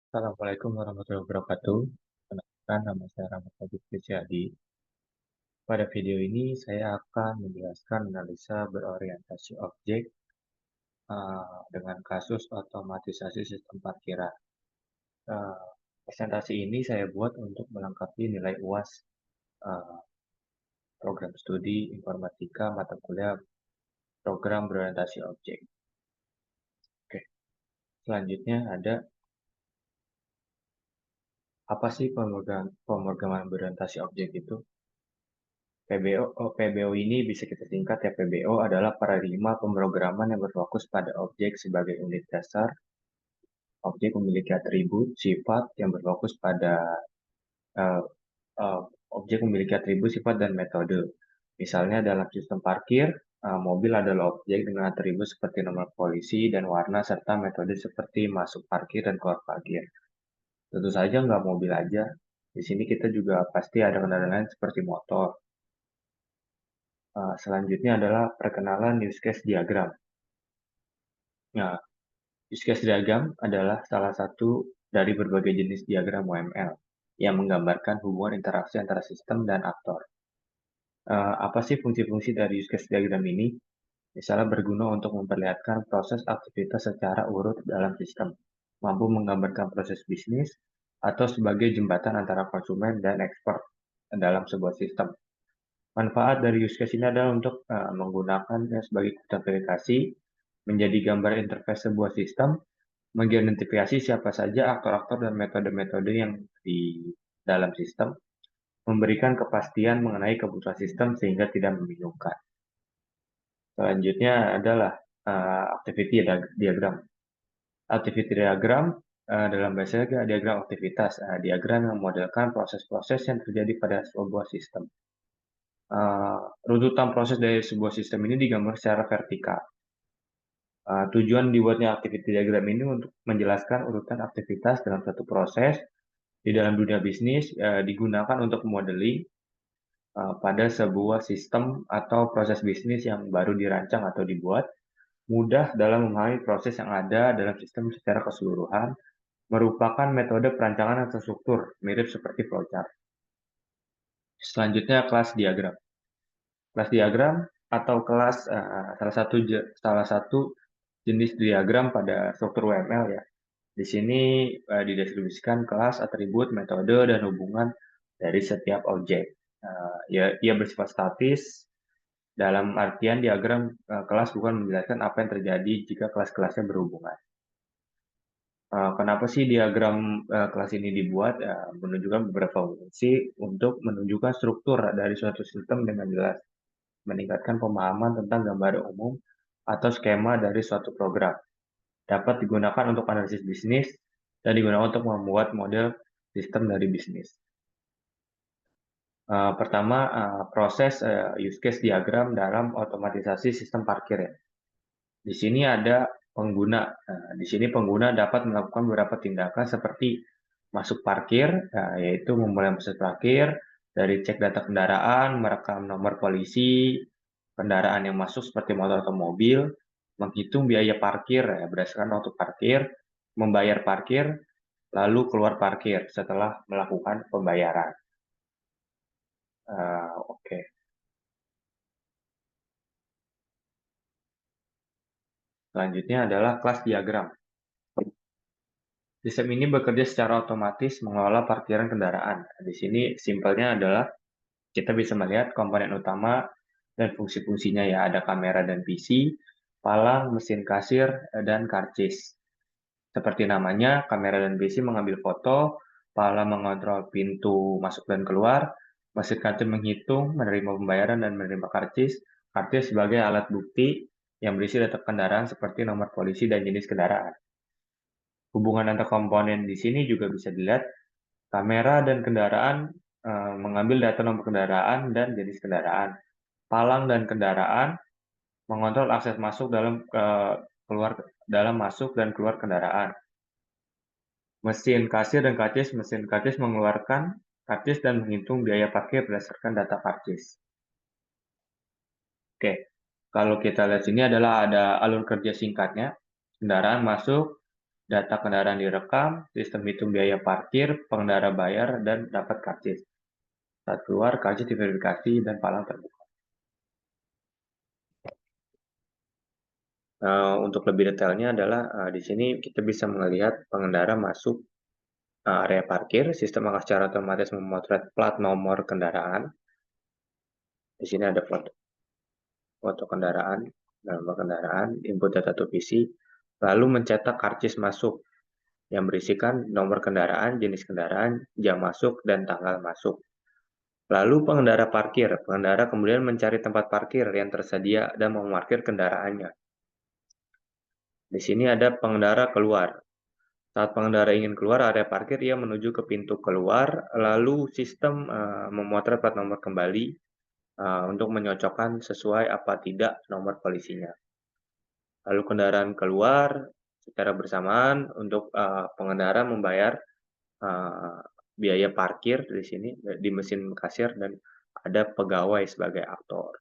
Assalamualaikum warahmatullahi wabarakatuh. Kenalkan, nama saya Rahmat Fadil Prisyadi. Pada video ini saya akan menjelaskan analisa berorientasi objek dengan kasus otomatisasi sistem parkiran. Presentasi ini saya buat untuk melengkapi nilai UAS program studi informatika mata kuliah program berorientasi objek. Oke, selanjutnya ada apa sih pemrograman berorientasi objek itu? PBO ini bisa kita singkat ya. PBO adalah paradigma pemrograman yang berfokus pada objek sebagai unit dasar. Objek memiliki atribut, sifat yang berfokus pada uh, uh, objek memiliki atribut, sifat, dan metode. Misalnya dalam sistem parkir, mobil adalah objek dengan atribut seperti nomor polisi dan warna, serta metode seperti masuk parkir dan keluar parkir. Tentu saja nggak mobil aja. Di sini kita juga pasti ada kendaraan lain seperti motor. Selanjutnya adalah perkenalan use case diagram. Nah, use case diagram adalah salah satu dari berbagai jenis diagram UML yang menggambarkan hubungan interaksi antara sistem dan aktor. Apa sih fungsi-fungsi dari use case diagram ini? Misalnya berguna untuk memperlihatkan proses aktivitas secara urut dalam sistem, mampu menggambarkan proses bisnis, atau sebagai jembatan antara konsumen dan ekspor dalam sebuah sistem. Manfaat dari use case ini adalah untuk menggunakannya sebagai kebutuhan verifikasi, menjadi gambar interface sebuah sistem, mengidentifikasi siapa saja aktor-aktor dan metode-metode yang di dalam sistem, memberikan kepastian mengenai kebutuhan sistem sehingga tidak membingungkan. Selanjutnya adalah activity diagram. Activity diagram dalam bahasa diagram aktivitas, diagram yang memodelkan proses-proses yang terjadi pada sebuah sistem. Runtutan proses dari sebuah sistem ini digambar secara vertikal. Tujuan dibuatnya activity diagram ini untuk menjelaskan urutan aktivitas dalam satu proses di dalam dunia bisnis digunakan untuk modeling pada sebuah sistem atau proses bisnis yang baru dirancang atau dibuat, mudah dalam memahami proses yang ada dalam sistem secara keseluruhan, merupakan metode perancangan yang terstruktur, mirip seperti flowchart. Selanjutnya kelas diagram. Kelas diagram atau kelas salah satu jenis diagram pada struktur UML ya. Di sini didistribusikan kelas, atribut, metode, dan hubungan dari setiap objek. Ia bersifat statis, dalam artian diagram kelas bukan menjelaskan apa yang terjadi jika kelas-kelasnya berhubungan. Kenapa sih diagram kelas ini dibuat? Menunjukkan beberapa fungsi untuk menunjukkan struktur dari suatu sistem dengan jelas, meningkatkan pemahaman tentang gambar umum atau skema dari suatu program. Dapat digunakan untuk analisis bisnis dan digunakan untuk membuat model sistem dari bisnis. Pertama, proses use case diagram dalam otomatisasi sistem parkir ya. Di sini ada pengguna. Di sini pengguna dapat melakukan beberapa tindakan seperti masuk parkir, yaitu memulai proses parkir, dari cek data kendaraan, merekam nomor polisi, kendaraan yang masuk seperti motor atau mobil, menghitung biaya parkir berdasarkan waktu parkir, membayar parkir, lalu keluar parkir setelah melakukan pembayaran. Oke. Selanjutnya adalah kelas diagram. Sistem ini bekerja secara otomatis mengelola parkiran kendaraan. Di sini simpelnya adalah kita bisa melihat komponen utama dan fungsi-fungsinya ya. Ada kamera dan PC, palang, mesin kasir, dan karcis. Seperti namanya, kamera dan PC mengambil foto, palang mengontrol pintu masuk dan keluar, mesin kasir menghitung, menerima pembayaran, dan menerima karcis. Karcis sebagai alat bukti yang berisi data kendaraan seperti nomor polisi dan jenis kendaraan. Hubungan antar komponen di sini juga bisa dilihat. Kamera dan kendaraan mengambil data nomor kendaraan dan jenis kendaraan. Palang dan kendaraan mengontrol akses masuk dalam masuk dan keluar kendaraan. Mesin kasir dan karcis, mesin karcis mengeluarkan karcis dan menghitung biaya parkir berdasarkan data karcis. Oke, kalau kita lihat sini adalah ada alur kerja singkatnya. Kendaraan masuk, Data kendaraan direkam, sistem hitung biaya parkir, pengendara bayar, dan dapat karcis. Saat keluar, karcis diverifikasi dan palang terbuka. Untuk lebih detailnya adalah di sini kita bisa melihat pengendara masuk area parkir, sistem akan secara otomatis memotret plat nomor kendaraan. Di sini ada foto kendaraan, nomor kendaraan, input data to PC, lalu mencetak karcis masuk yang berisikan nomor kendaraan, jenis kendaraan, jam masuk, dan tanggal masuk. Lalu pengendara parkir, pengendara kemudian mencari tempat parkir yang tersedia dan memarkir kendaraannya. Di sini ada pengendara keluar. Saat pengendara ingin keluar area parkir, ia menuju ke pintu keluar, lalu sistem memotret plat nomor kembali untuk menyocokkan sesuai apa tidak nomor polisinya. Lalu kendaraan keluar secara bersamaan untuk pengendara membayar uh, biaya parkir di sini di mesin kasir dan ada pegawai sebagai aktor.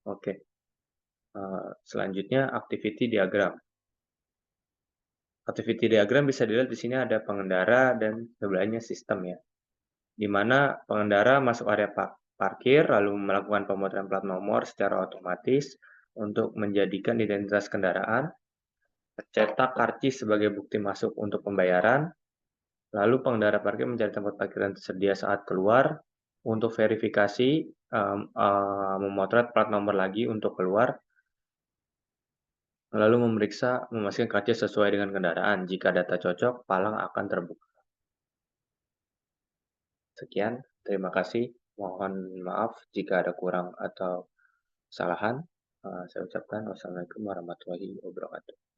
Oke, selanjutnya activity diagram. Activity diagram bisa dilihat di sini ada pengendara dan sebelahnya sistem ya, di mana pengendara masuk area parkir lalu melakukan pemotretan plat nomor secara otomatis untuk menjadikan identitas kendaraan, cetak karcis sebagai bukti masuk untuk pembayaran, lalu pengendara parkir mencari tempat parkir yang tersedia saat keluar, untuk verifikasi memotret plat nomor lagi untuk keluar, lalu memeriksa memastikan karcis sesuai dengan kendaraan. Jika data cocok, palang akan terbuka. Sekian, terima kasih. Mohon maaf jika ada kurang atau kesalahan. Saya ucapkan wassalamualaikum warahmatullahi wabarakatuh.